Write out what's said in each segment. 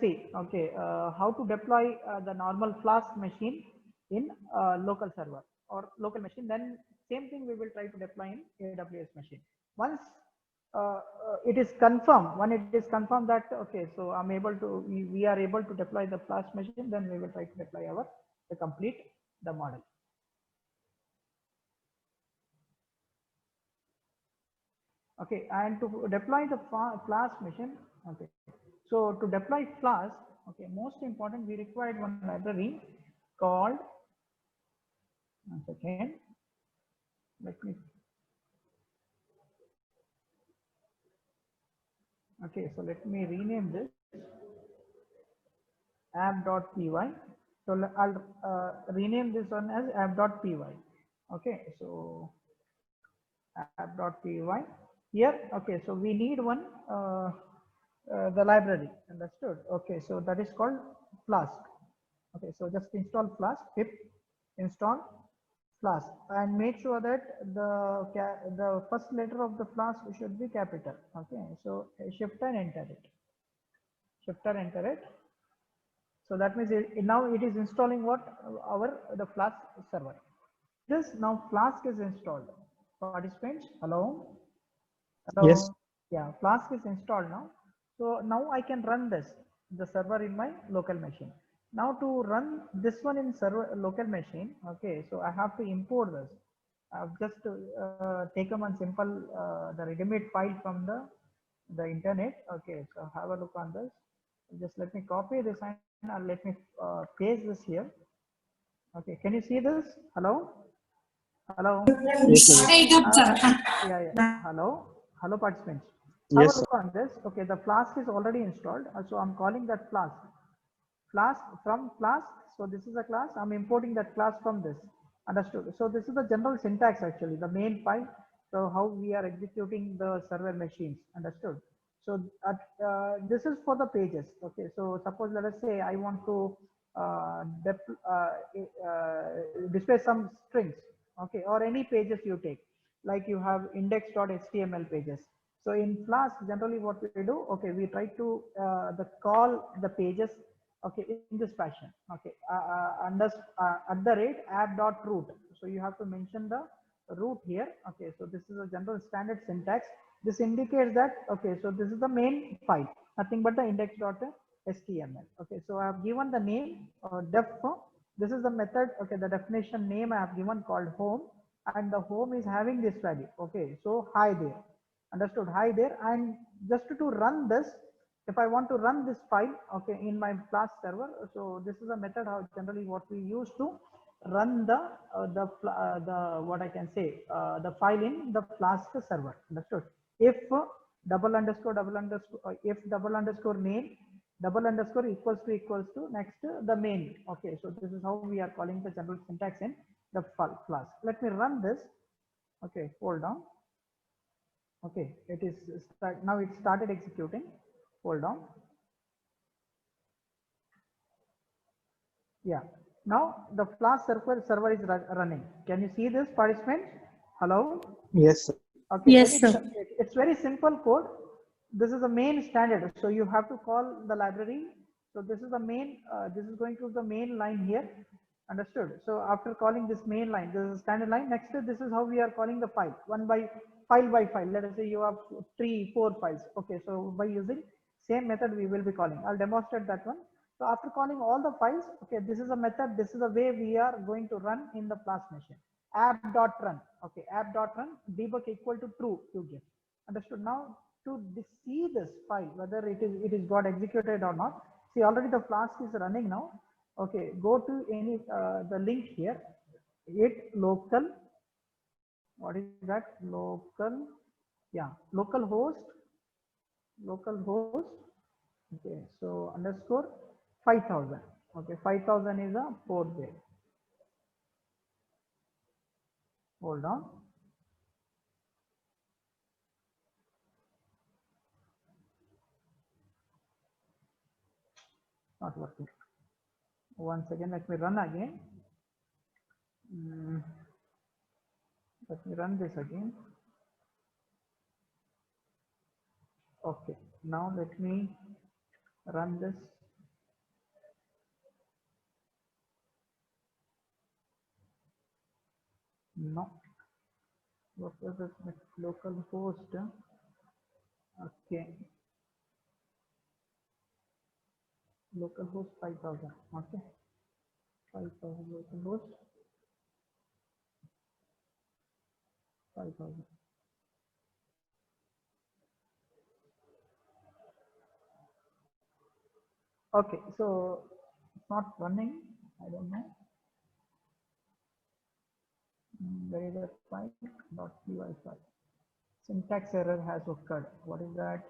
see, okay, how to deploy the normal Flask machine in local server or local machine. Then same thing we will try to deploy in AWS machine. Once it is confirmed, when it is confirmed that okay, so I'm able to, we are able to deploy the Flask machine, then we will try to deploy our the complete the model. Okay, and to deploy the Flask machine, okay, so to deploy Flask, okay, most important, we required one library called, one second, let me, okay, so let me rename this app.py. So I'll rename this one as app.py. Okay, so app.py here. Okay, so we need one the library, understood. Okay, so that is called Flask. Okay, so just install Flask, pip install Flask, and make sure that the first letter of the Flask should be capital. Okay, so shift and enter it, shift and enter it. So that means now it is installing what our the Flask server. This now Flask is installed. Participants, hello. Yes. So yeah, Flask is installed now. So now I can run this, the server in my local machine. Now to run this one in server local machine, okay, so I have to import this. I've just taken one simple the ready-made file from the internet. Okay, so have a look on this. Just let me copy this and let me paste this here. Okay, can you see this? Hello, hello. Yes. Yeah, yeah. Hello, hello, participants. Have a Yes. look on this. Okay, the Flask is already installed. So I'm calling that Flask. Flask from Flask. So this is a class. I'm importing that class from this. Understood. So this is the general syntax actually, the main file. So how we are executing the server machines. Understood. So this is for the pages. Okay. So suppose let us say I want to display some strings. Okay, or any pages you take, like you have index.html pages. So in Flask, generally what we do, okay, we try to the call the pages, okay, in this fashion. Okay, at the rate app.root. So you have to mention the root here. Okay, so this is a general standard syntax. This indicates that okay, so this is the main file, nothing but the index.html. Okay, so I have given the name def. This is the method. Okay, the definition name I have given called home, and the home is having this value. Okay, so hi there. Understood, hi there. And just to run this, if I want to run this file, okay, in my Flask server, so this is a method how generally what we use to run the what I can say the file in the Flask server. Understood. If double underscore if double underscore name double underscore equals to next the main. Okay, so this is how we are calling the general syntax in the Flask. Let me run this. Okay, hold on. Okay, it is now it started executing. Hold on. Yeah. Now the Flask server is running. Can you see this, participant? Hello. Yes. Okay, it's very simple code. This is the main standard. So you have to call the library. So this is the main. This is going to the main line here. Understood. So after calling this main line, this is standard line. Next, this is how we are calling the file. File by file. Let us say you have 3, 4 files. Okay. So by using same method, we will be calling. I'll demonstrate that one. So after calling all the files, okay, this is a method. This is the way we are going to run in the Flask machine. App.run. Okay, app.run debug equal to true you give. Understood. Now to see this file whether it is got executed or not. See, already the Flask is running now. Okay, go to any the link here. It local. What is that? Local. Yeah, local host. Okay, so underscore 5000. Okay, 5000 is a port there. Hold on. Not working. Once again, let me run again. Let me run this again. Okay, now let me run this No. What was this local host? Okay. Local host 5000. Okay. 5000 local host 5000. Okay. So it's not running. I don't know. Where is that file? .py file. Syntax error has occurred. What is that?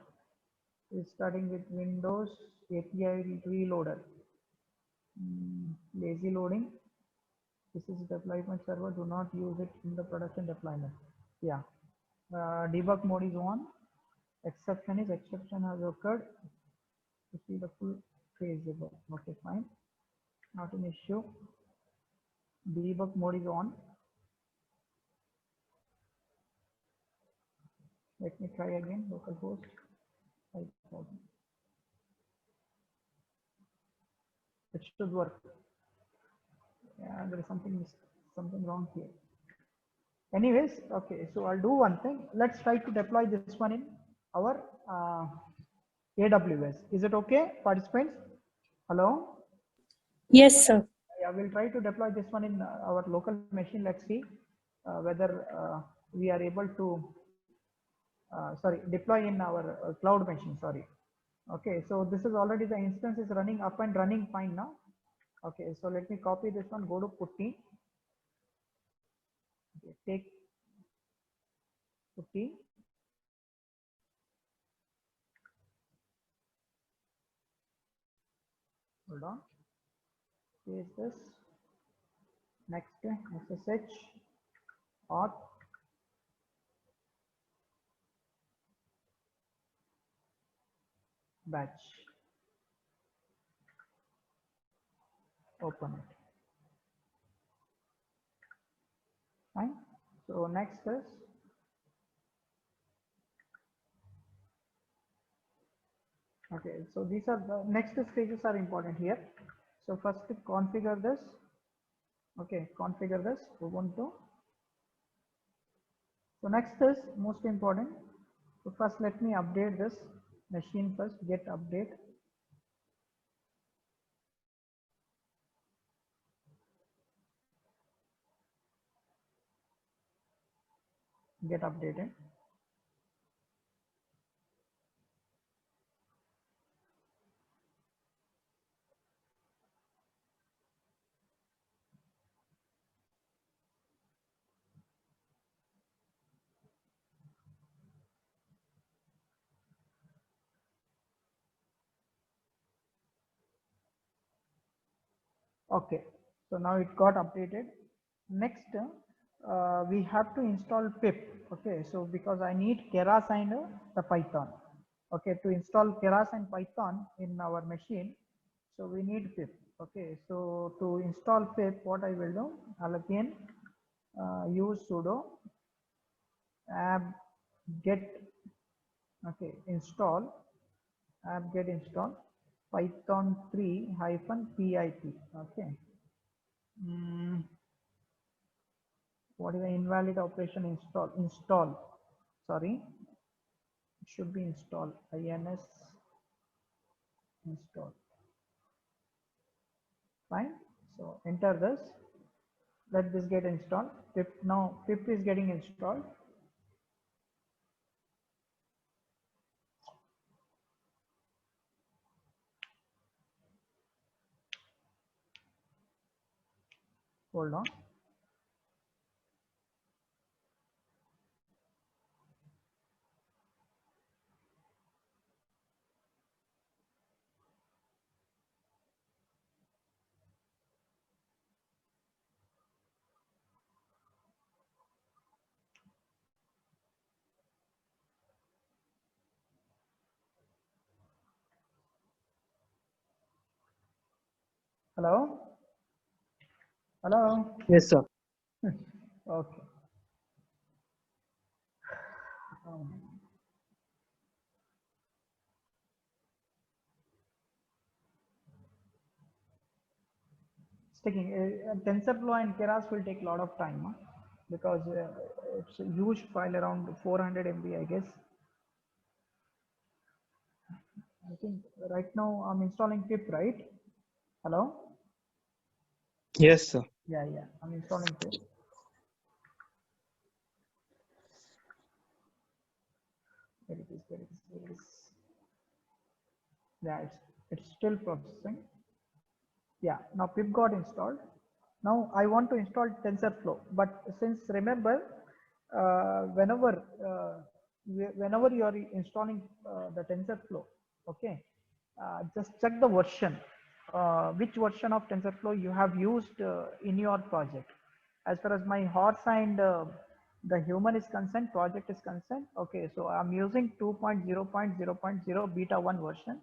It's starting with Windows API reloader. Lazy loading. This is deployment server. Do not use it in the production deployment. Yeah. Debug mode is on. Exception has occurred. You see the full page debug. Okay, fine. Not an issue. Debug mode is on. Let me try again. Localhost 5000. It should work. Yeah, there is something wrong here. Anyways, okay, so I'll do one thing. Let's try to deploy this one in our AWS. Is it okay, participants? Hello? Yes, sir. Yeah, we'll try to deploy this one in our local machine. Let's see whether we are able to, sorry, deploy in our cloud machine, sorry. Okay, so this is already the instance is running up and running fine now. Okay, so let me copy this one, go to putty. Okay, take putty. Hold on. Paste this. Next, SSH auth batch. Open it. Fine. So next is okay. So these are the next stages are important here. So first configure this. Okay, configure this Ubuntu. So next is most important. So first let me update this machine first. Get update. Get updated. Okay, so now it got updated. Next, we have to install pip. Okay, so because I need Keras and the Python. Okay, to install Keras and Python in our machine, so we need pip. Okay, so to install pip, what I will do, I'll again use sudo apt get install apt get install python 3 hyphen pip. Okay. What is the invalid operation install, sorry, it should be install ins install. Fine, so enter this, let this get installed. Pip, now pip is getting installed. Hold on. Hello, hello. Yes, sir. Okay. It's taking TensorFlow and Keras will take a lot of time. Huh? because it's a huge file, around 400 MB, I guess. I think right now I'm installing pip, right? Hello? Yes, sir. Yeah, I'm installing pip. There it is, there it is, there it is. Yeah, it's still processing. Yeah, now pip got installed. Now I want to install TensorFlow, but since remember, whenever you are installing the TensorFlow, okay, just check the version, which version of TensorFlow you have used in your project. As far as my horse and the human is concerned, project is concerned, okay, so I'm using 2.0.0.0 beta 1 version.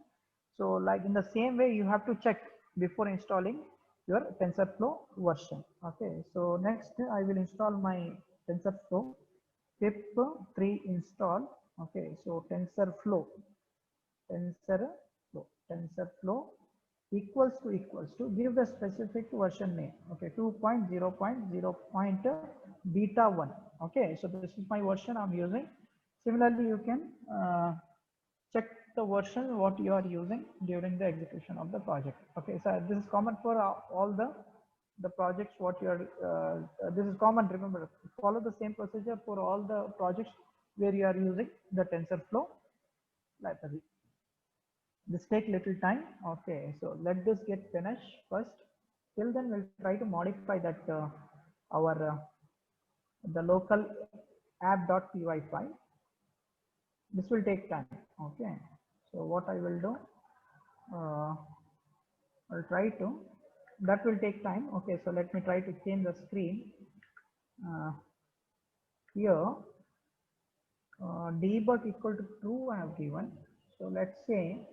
So like in the same way, you have to check before installing your TensorFlow version. Okay, so next I will install my TensorFlow pip 3 install. Okay, so TensorFlow equals to give the specific version name. Okay, 2.0.0. Beta 1. Okay, so this is my version I'm using. Similarly, you can check the version what you are using during the execution of the project. Okay, so this is common for all the projects what you are this is common. Remember, follow the same procedure for all the projects where you are using the TensorFlow library. This take little time. Okay, so let this get finished first. Till then we'll try to modify that our the local app.py file. This will take time. Okay, so what I will do, I'll try to, that will take time. Okay, so let me try to change the screen. Here debug equal to true I have given. So let's say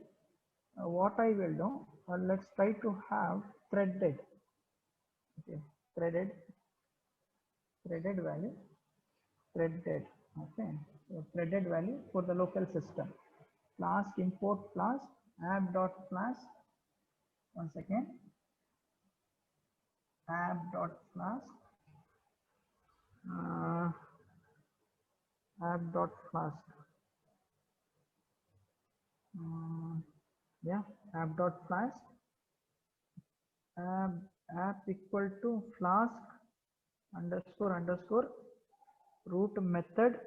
what I will do, let's try to have threaded. Okay, threaded value, threaded. Okay, so threaded value for the local system. Flask import flask app.flask. Once again, app.flask app.flask. Yeah, app.flask app equal to flask underscore root method.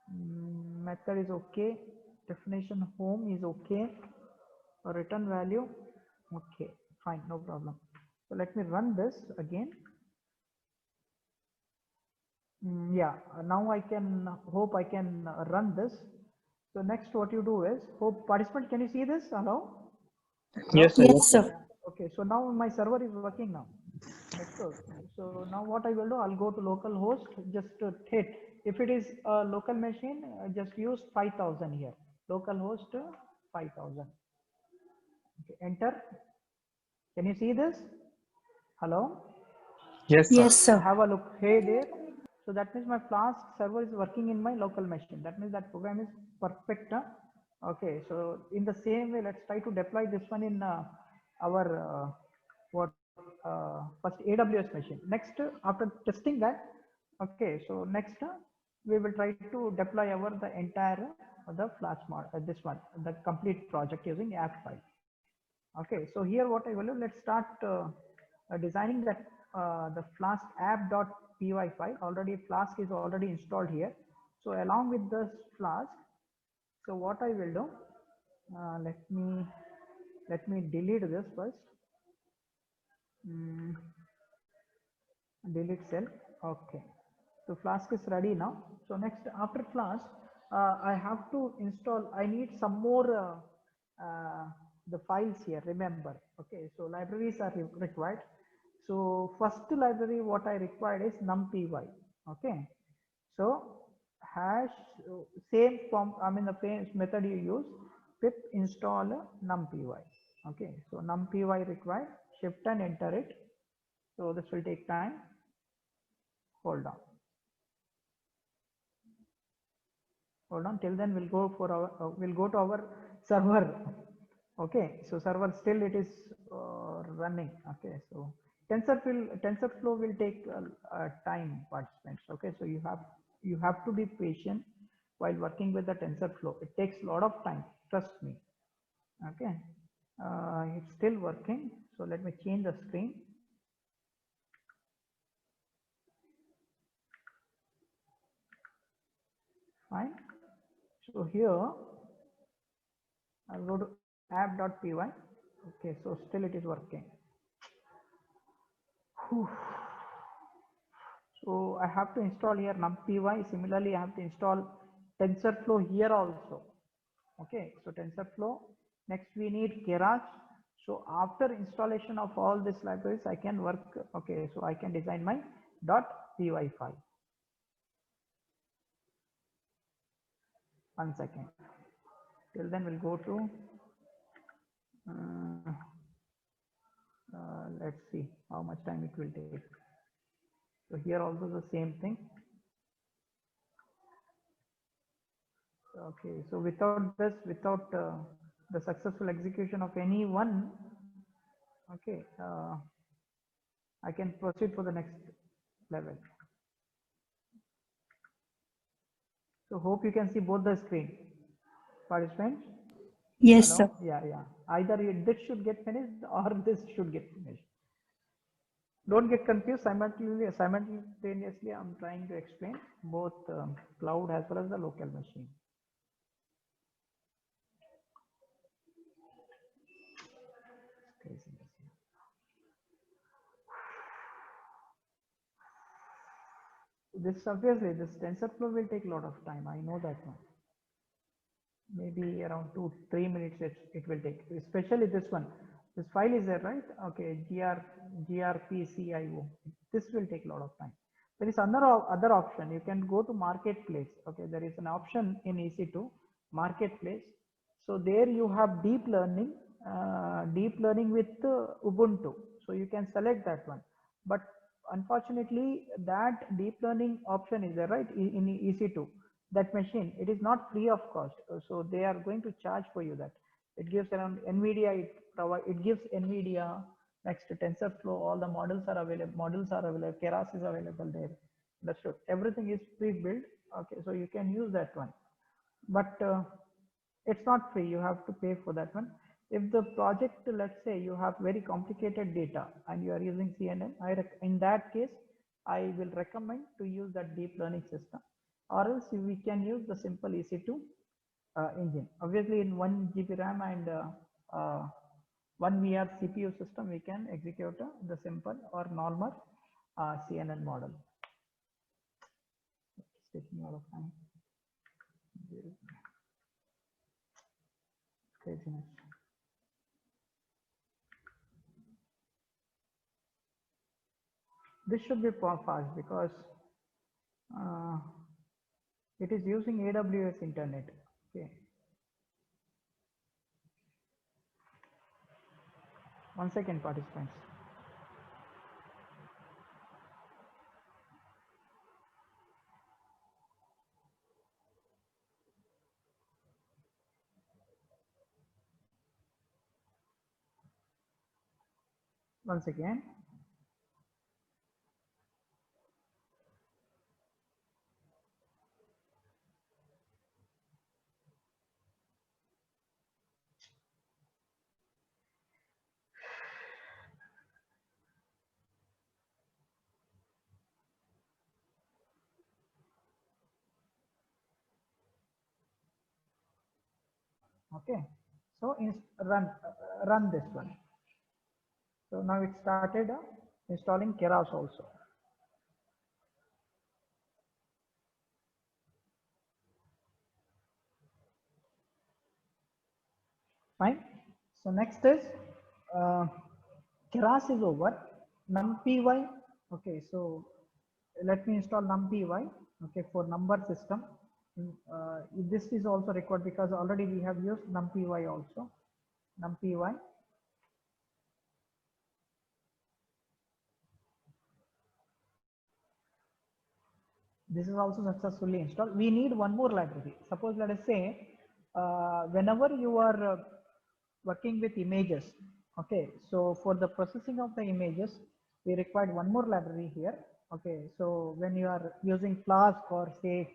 Method is okay, definition home is okay, return value okay, fine, no problem. So let me run this again. Yeah, now I can hope I can run this. So next what you do is, hope participant, can you see this? Hello? Yes, sir. Yes, sir. Okay, so now my server is working now. That's good. So now what I will do, I'll go to localhost, just hit. If it is a local machine, just use 5000 here. Localhost 5000. Okay, enter. Can you see this? Hello? Yes, sir. Yes, sir. Have a look. Hey there. So that means my Flask server is working in my local machine. That means that program is perfect. Okay, so in the same way, let's try to deploy this one in our first AWS machine. Next, after testing that, okay, so next we will try to deploy our the entire the Flask mod, this one, the complete project using app file. Okay, so here what I will do, let's start designing that the Flask app.py file. Already Flask is already installed here. So along with this Flask, so what I will do, let me delete this first. Delete cell. Okay, so Flask is ready now. So next, after Flask, I have to install, I need some more the files here, remember. Okay, so libraries are required. So first library what I required is numpy. Okay, so hash same form, I mean the same method you use, pip install numpy. Okay, so numpy required, shift and enter it. So this will take time. Hold on, till then we'll go for our we'll go to our server. Okay, so server still it is running. Okay, so TensorFlow will take time, participants. Okay, so you have to be patient while working with the TensorFlow. It takes a lot of time, trust me. Okay, it's still working. So let me change the screen. Fine. So here I'll go to app.py. Okay, so still it is working. Whew. So I have to install here numpy. Similarly, I have to install TensorFlow here also. Okay, so TensorFlow. Next we need Keras. So after installation of all these libraries, I can work. Okay, so I can design my .py file. 1 second. Till then we'll go to let's see how much time it will take. So here also the same thing. Okay, so without this, without the successful execution of any one, okay, I can proceed for the next level. So hope you can see both the screen, participants. Yes, Hello? sir. Yeah. Either this should get finished or this should get finished. Don't get confused. Simultaneously, I'm trying to explain both cloud as well as the local machine. This obviously, this TensorFlow will take a lot of time. I know that one. Maybe around 2-3 minutes it will take, especially this one. This file is there, right? Okay, grpcio. This will take a lot of time. There is other option. You can go to marketplace. Okay, there is an option in EC2 marketplace. So there you have deep learning with Ubuntu. So you can select that one. But unfortunately, that deep learning option is there, right? In EC2. That machine, it is not free of cost. So they are going to charge for you that. It gives around NVIDIA, it gives NVIDIA, next to TensorFlow, all the models are available, Keras is available there. That's true. Everything is pre-built. Okay, so you can use that one. But it's not free, you have to pay for that one. If the project, let's say you have very complicated data and you are using CNN, in that case, I will recommend to use that deep learning system, or else we can use the simple EC2 engine. Obviously in 1 GB RAM and 1 VR CPU system, we can execute the simple or normal CNN model. It's taking a lot of time. Craziness. This should be fast because it is using AWS internet. Okay. 1 second, participants. Once again. Okay, so run this one. So now it started installing Keras also. Fine. So next is Keras is over. NumPy. Okay, so let me install NumPy. Okay, for number system. This is also required because already we have used NumPy also. NumPy. This is also successfully installed. We need one more library. Suppose let us say whenever you are working with images, okay, so for the processing of the images, we required one more library here. Okay, so when you are using Flask or say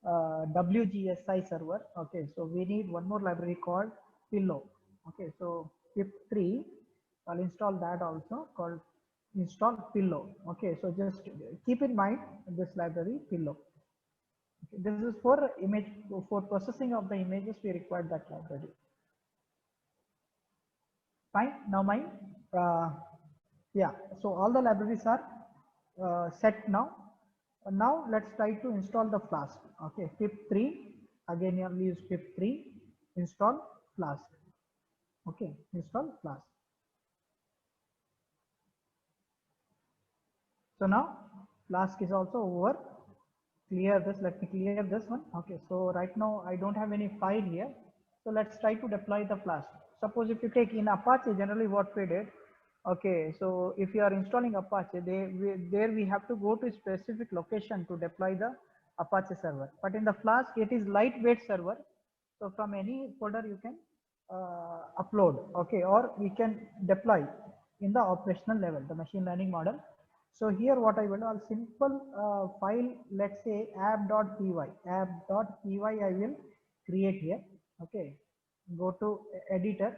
WGSI server, okay, so we need one more library called Pillow. Okay, so pip3, I'll install that also, called install Pillow. Okay, so just keep in mind this library Pillow. Okay, this is for image, for processing of the images we require that library. Fine. Now my yeah. So all the libraries are set now. Now let's try to install the Flask. Okay, pip3. Again, you have use pip3. Install Flask. Okay, install Flask. So now Flask is also over. Clear this. Let me clear this one. Okay, so right now I don't have any file here. So let's try to deploy the Flask. Suppose if you take in Apache, generally what we did. Okay, so if you are installing Apache, there we have to go to a specific location to deploy the Apache server. But in the Flask, it is lightweight server. So from any folder you can upload. Okay, or we can deploy in the operational level, the machine learning model. So here what I will do, a simple file, let's say app.py, app.py I will create here. Okay, go to editor.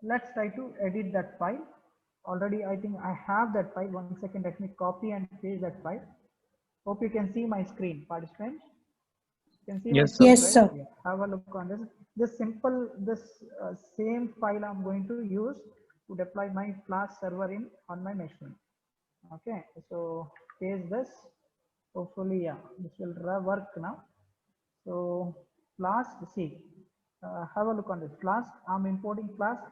Let's try to edit that file. Already I think I have that file. 1 second, let me copy and paste that file. Hope you can see my screen, participants. You can see my Yes, sir. screen, Yes, right? sir. Yeah. Have a look on this. This simple, this same file I'm going to use to deploy my Flask server in on my machine. Okay, so paste this. Hopefully, yeah, this will work now. So Flask, see, have a look on this Flask. I'm importing Flask.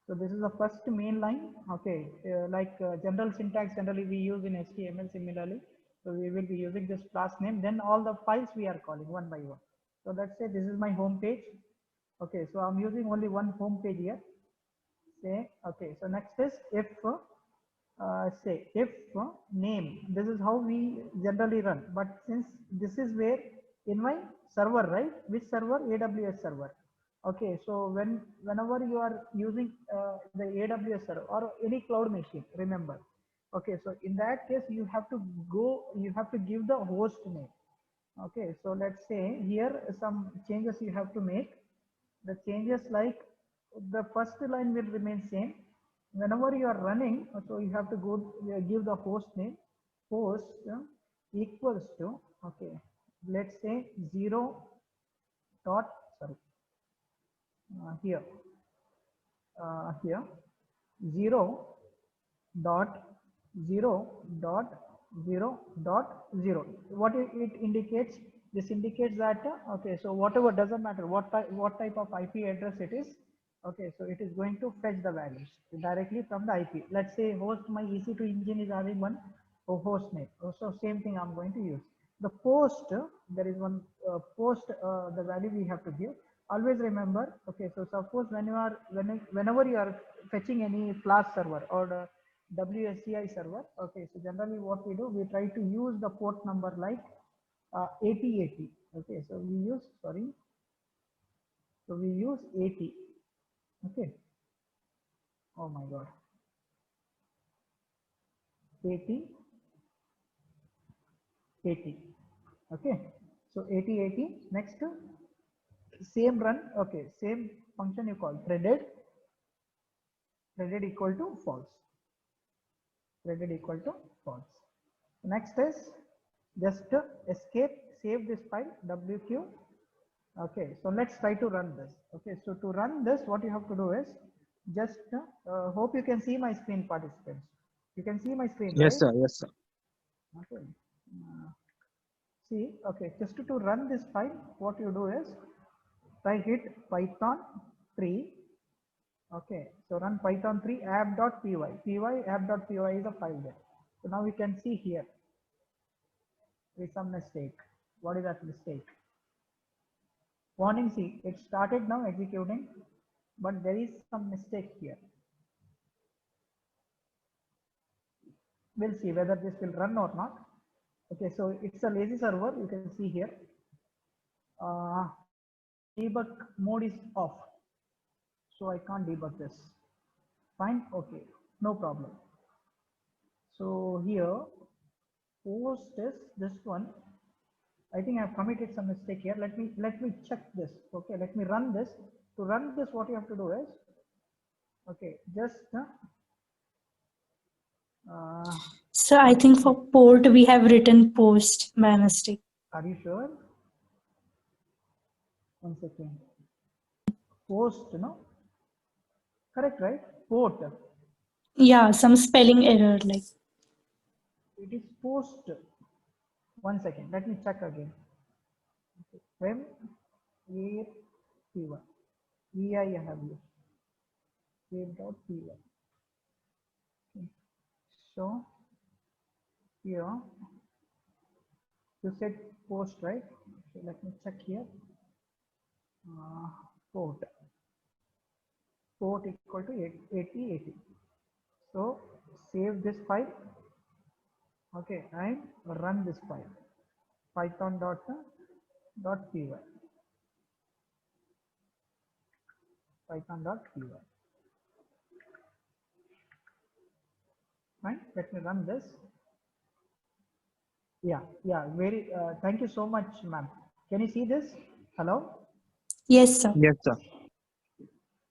So this is the first main line. Okay, like general syntax generally we use in HTML similarly. So we will be using this Flask name. Then all the files we are calling one by one. So let's say this is my home page. Okay, so I'm using only one home page here. Say, okay, so next is if say if name, this is how we generally run, but since this is where in my server, right, which server? AWS server. Okay, so whenever you are using the AWS server or any cloud machine, remember, okay, so in that case you have to go, you have to give the host name. Okay, so let's say here some changes you have to make. The changes, like the first line will remain same. Whenever you are running, so you have to go give the host name. Host equals to, okay, let's say 0 dot, sorry, here here 0 dot 0 dot 0 dot 0. What it indicates? This indicates that okay, so whatever, doesn't matter what type of IP address it is. Okay, so it is going to fetch the values directly from the IP. Let's say host, my EC2 engine is having one host name. So same thing I'm going to use. The post, there is one post, the value we have to give. Always remember, okay, so suppose when you are whenever you are fetching any Flask server or the WSCI server, okay, so generally what we do, we try to use the port number like 8080. Okay, so we use, sorry, so we use 80. Okay, oh my god, 80 80. Okay, so 8080. Next, same run. Okay, same function you call threaded equal to false, threaded equal to false. Next is just escape, save this file wq. Okay, so let's try to run this. Okay, so to run this, what you have to do is just hope you can see my screen, participants. You can see my screen, Yes, right? sir. Yes, sir. Okay, see, okay, just to run this file, what you do is try hit python 3. Okay, so run python 3 app.py. App.py is a file there. So now we can see here there is some mistake. What is that mistake? Warning, see, it started now executing, but there is some mistake here. We'll see whether this will run or not. Okay, so it's a lazy server, you can see here. Debug mode is off, so I can't debug this. Fine, okay, no problem. So here, post is this one. I think I've committed some mistake here. Let me check this. Okay, let me run this. To run this, what you have to do is, okay, just So I think for port we have written post by mistake. are you sure? One second. Post, no? Correct, right? Port. Yeah, some spelling error like. It is post. One second. Let me check again. When where P1. VI I have used. Where.py. So here you said post, right? So let me check here. Port. Port equal to 8080. So save this file. Okay, and run this file. Python.py. Python.py. Fine. Let me run this. Yeah. Very. Thank you so much, ma'am. Can you see this? Hello. Yes, sir. Yes, sir.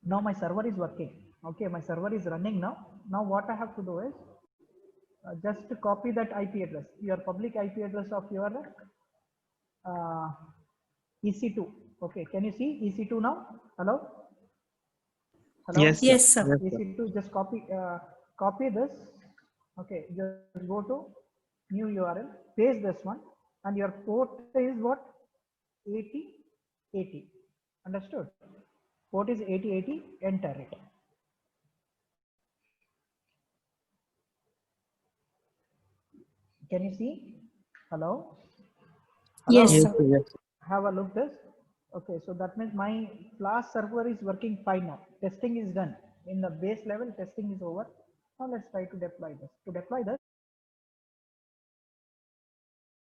Now my server is working. Okay, my server is running now. Now what I have to do is just to copy that IP address, your public IP address of your uh, EC2. Okay, can you see EC2 now? Hello? Hello? Yes, sir. Yes, sir. Yes, sir. EC2, just copy this. Okay, just go to new URL, paste this one, and your port is what? 8080. Understood? Port is 8080, enter it. Can you see? Hello? Hello? Yes, Yes, sir. sir. Yes, sir. Have a look this. Okay, so that means my Flask server is working fine now. Testing is done. In the base level, testing is over. Now let's try to deploy this. To deploy this,